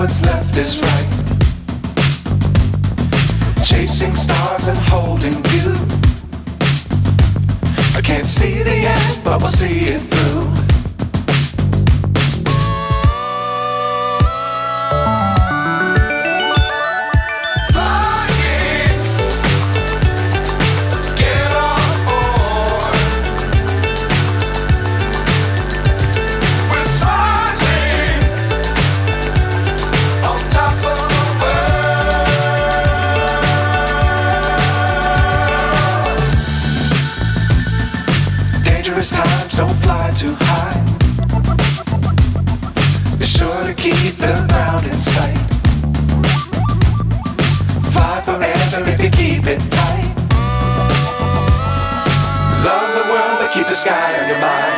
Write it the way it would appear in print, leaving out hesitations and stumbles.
what's left is right. Chasing stars and holding you. I can't see the end, but we'll see it through. Times don't fly too high. Be sure to keep the ground in sight. Fly forever if you keep it tight. Love the world but keep the sky on your mind.